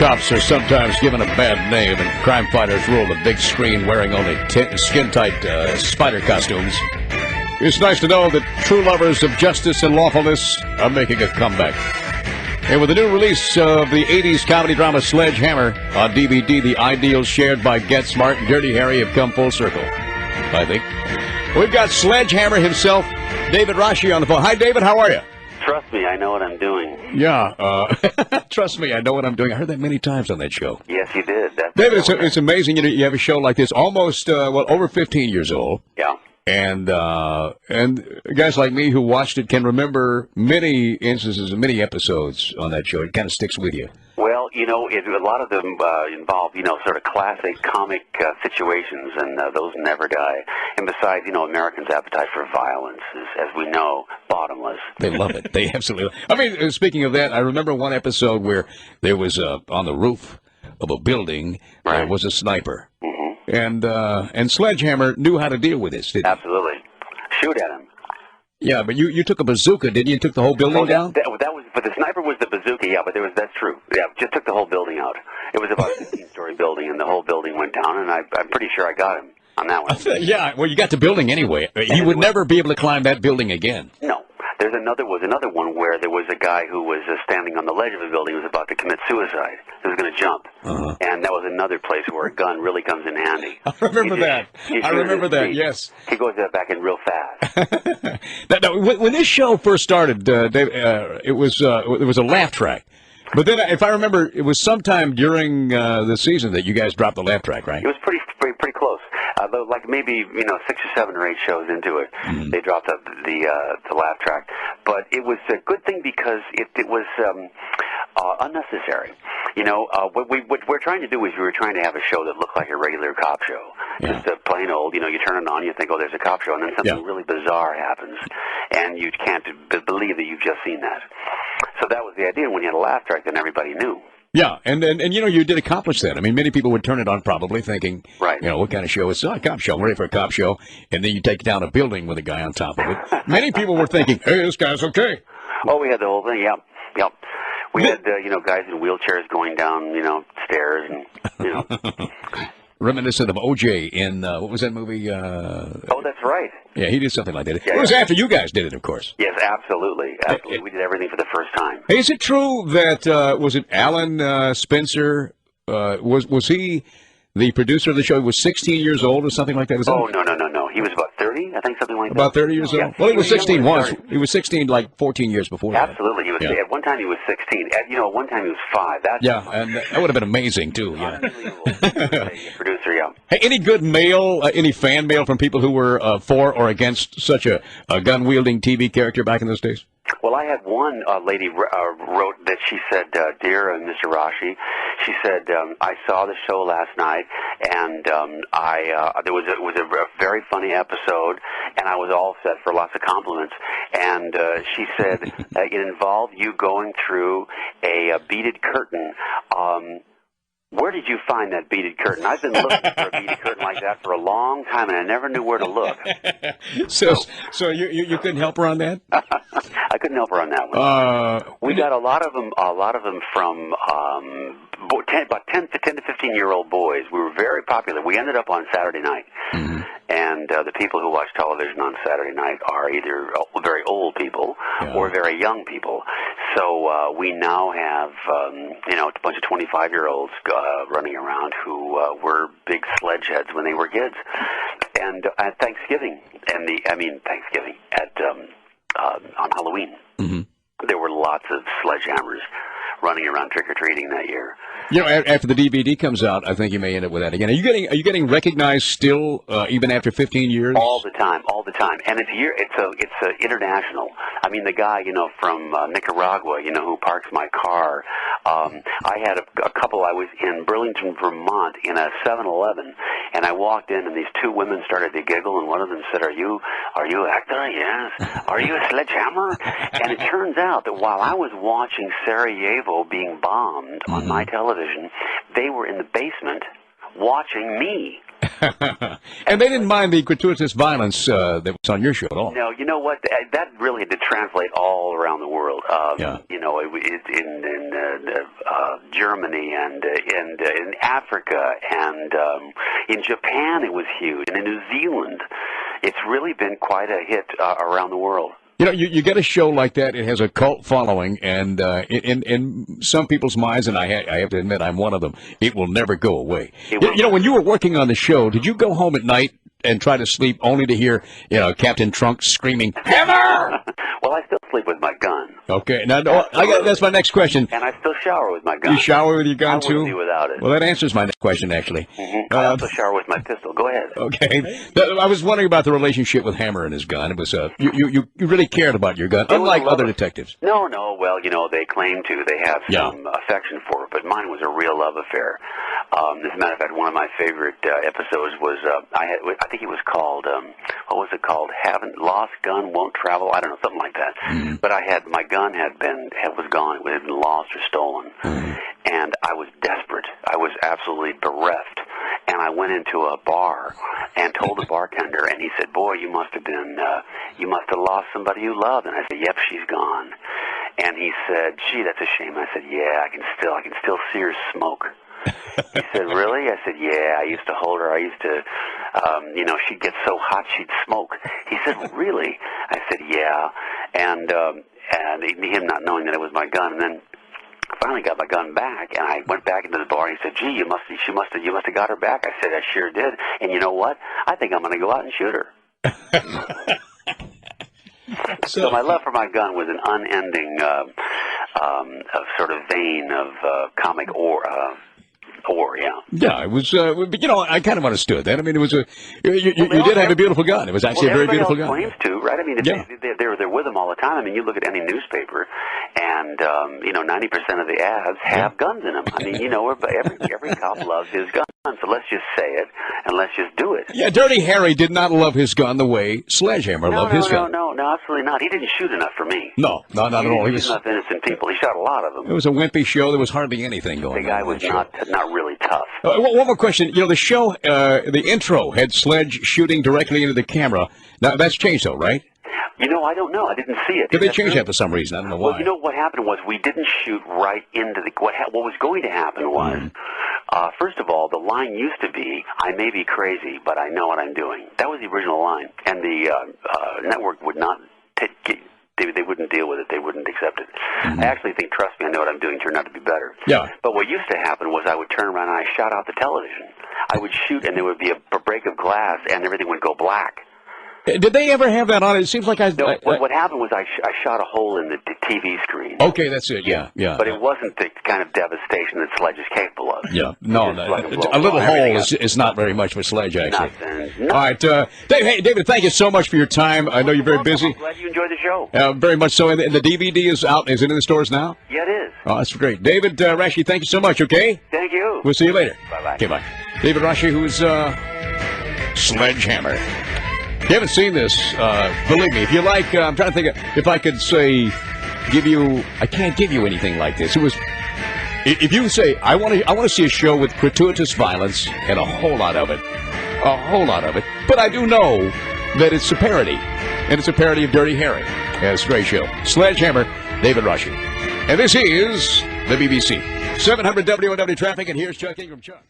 cops are sometimes given a bad name, and crime fighters rule the big screen wearing only skin-tight spider costumes. It's nice to know that true lovers of justice and lawfulness are making a comeback. And with the new release of the 80s comedy drama Sledge Hammer on DVD, the ideals shared by Get Smart and Dirty Harry have come full circle, I think. We've got Sledge Hammer himself, David Rasche, on the phone. Hi, David. How are you? Trust me, I know what I'm doing. Yeah, trust me, I know what I'm doing. I heard that many times on that show. Yes, you did. David, it's amazing. You have a show like this, almost, over 15 years old. Yeah. And guys like me who watched it can remember many instances and many episodes on that show. It kind of sticks with you. Well, a lot of them involve, sort of classic comic situations, and those never die. And besides, Americans' appetite for violence is, as we know, bottomless. They love it. They absolutely. I mean, speaking of that, I remember one episode where there was on the roof of a building there was a sniper, and Sledge Hammer knew how to deal with this. Didn't he? Absolutely. Shoot at him. Yeah, but you took a bazooka, didn't you? You took the whole building down? That was, but the sniper was the bazooka, yeah, but that's true. Yeah, just took the whole building out. It was about a 15-story building, and the whole building went down, and I'm pretty sure I got him on that one. Yeah, well, you got the building anyway. He would never be able to climb that building again. No. There's another one where there was a guy who was standing on the ledge of a building who was about to commit suicide. He was going to jump. And that was another place where a gun really comes in handy. I remember that. Yes. He goes back in real fast. Now, when this show first started, Dave, it was a laugh track. But then, if I remember, it was sometime during the season that you guys dropped the laugh track, right? It was pretty close. Like maybe 6 or 7 or 8 shows into it, they dropped the laugh track. But it was a good thing because it was unnecessary. What we're trying to do is we were trying to have a show that looked like a regular cop show. Yeah. Just a plain old, you turn it on, you think, oh, there's a cop show, and then something really bizarre happens, and you can't believe that you've just seen that. So that was the idea. When you had a laugh track, then everybody knew. Yeah, and you did accomplish that. I mean, many people would turn it on probably thinking, right. What kind of show is a cop show? I'm ready for a cop show. And then you take down a building with a guy on top of it. Many people were thinking, hey, this guy's okay. Oh, we had the whole thing, yep. We had, guys in wheelchairs going down, stairs and, Reminiscent of O.J. in, what was that movie? Oh, that's right. Yeah, he did something like that. Yeah, it was after you guys did it, of course. Yes, absolutely. We did everything for the first time. Hey, is it true that, was it Alan Spencer, was he the producer of the show? He was 16 years old or something like that? No. He was about 30, I think, something like that. About 30 years old? Yeah. Well, he was 16 once. He was 16 like 14 years before that. Absolutely. He was, At one time he was 16. At one time he was 5. And that would have been amazing, too. Yeah. Producer, yeah. Hey, any good mail, any fan mail from people who were for or against such a gun-wielding TV character back in those days? Well, I had one lady wrote that she said, "Dear Mr. Rasche," she said, "I saw the show last night, and it was a very funny episode, and I was all set for lots of compliments." And she said it involved you going through a beaded curtain. Where did you find that beaded curtain? I've been looking for a beaded curtain like that for a long time, and I never knew where to look. So you couldn't help her on that? I couldn't help her on that one. We got a lot of them from about 10 to 15-year-old boys. We were very popular. We ended up on Saturday night, and the people who watch television on Saturday night are either very old people or very young people. So we now have a bunch of 25-year-olds running around who were big sledge heads when they were kids. And at Thanksgiving, on Halloween, there were lots of sledgehammers running around trick-or-treating that year. After the DVD comes out, I think you may end up with that again. Are you getting recognized still, even after 15 years? All the time. And it's international. I mean, the guy, from Nicaragua, who parks my car. I had a couple. I was in Burlington, Vermont, in a 7-Eleven, and I walked in, and these two women started to giggle, and one of them said, "Are you an actor?" "Yes." "Are you a sledgehammer?" And it turns out that while I was watching Sarajevo being bombed on my television, they were in the basement watching me. And they didn't mind the gratuitous violence that was on your show at all. No, you know what? That really had to translate all around the world. You know, in Germany and in Africa and in Japan it was huge, and in New Zealand, it's really been quite a hit around the world. You know, you get a show like that, it has a cult following, and in some people's minds, and I have to admit I'm one of them, it will never go away. You know, when you were working on the show, did you go home at night and try to sleep only to hear, you know, Captain Trunk screaming, "Hammer!" Well, I still sleep with my gun. Okay, now that's my next question. And I still shower with my gun. You shower with your gun, too? I wouldn't be without it. Well, that answers my next question, actually. I also shower with my pistol. Go ahead. Okay. I was wondering about the relationship with Hammer and his gun. It was you really cared about your gun, unlike other detectives. No. Well, you know, they claim to. They have some affection for it, but mine was a real love affair. As a matter of fact, one of my favorite episodes was I think it was called what was it called? Haven't lost gun won't travel. I don't know, something like that. But my gun was gone. It had been lost or stolen, and I was desperate. I was absolutely bereft, and I went into a bar and told the bartender, and he said, "Boy, you must have lost somebody you loved." And I said, "Yep, she's gone." And he said, "Gee, that's a shame." I said, "Yeah, I can still see her smoke." He said, "Really?" I said, "Yeah, I used to hold her. I used to, you know, she'd get so hot she'd smoke." He said, "Really?" I said, "Yeah." And him not knowing that it was my gun, and then I finally got my gun back, and I went back into the bar, and he said, "Gee, you must have got her back." I said, "I sure did." And you know what? I think I'm going to go out and shoot her. So my love for my gun was an unending sort of vein of comic Yeah, it was, you know, I kind of understood that. I mean, it was you did have a beautiful gun. It was actually a very beautiful gun. Claims to, right? I mean, they're with them all the time. I mean, you look at any newspaper, and you know, 90% of the ads have guns in them. I mean, you know, every cop loves his gun. So let's just say it, and let's just do it. Yeah, Dirty Harry did not love his gun the way Sledge Hammer loved his gun. No, absolutely not. He didn't shoot enough for me. No, not at all. He was enough innocent people. He shot a lot of them. It was a wimpy show. There was hardly anything going on. The guy was not really tough. One more question. You know, the show, the intro had Sledge shooting directly into the camera. Now, that's changed, though, right? You know, I don't know. I didn't see it. Did they change that for some reason? I don't know why. Well, you know what happened was we didn't shoot right into the... What was going to happen was, first of all, the line used to be, "I may be crazy, but I know what I'm doing." That was the original line. And the network would not take... They wouldn't deal with it. They wouldn't accept it. I actually think, "Trust me, I know what I'm doing," turned out to be better. Yeah. But what used to happen was I would turn around and I shot out the television. I would shoot, and there would be a break of glass, and everything would go black. Did they ever have that on? It seems like what happened was I shot a hole in the TV screen. Okay, that's it. Yeah. But it wasn't the kind of devastation that Sledge is capable of. Yeah. No. A little hole is not very much for Sledge, actually. Nothing. All right. Hey, David, thank you so much for your time. I know you're very busy. I'm glad you enjoyed the show. Very much so. And the DVD is out. Is it in the stores now? Yeah, it is. Oh, that's great. David Rasche, thank you so much, okay? Thank you. We'll see you later. Bye-bye. Okay, bye. David Rasche, who's Sledge Hammer. If you haven't seen this, believe me, if you like, I'm trying to think if I could say, I can't give you anything like this. It was, if you say, I want to see a show with gratuitous violence and a whole lot of it, but I do know that it's a parody, and it's a parody of Dirty Harry. Yeah, it's a great show. Sledge Hammer, David Rasche. And this is the BBC. 700 WLW traffic, and here's Chuck Ingram. Chuck.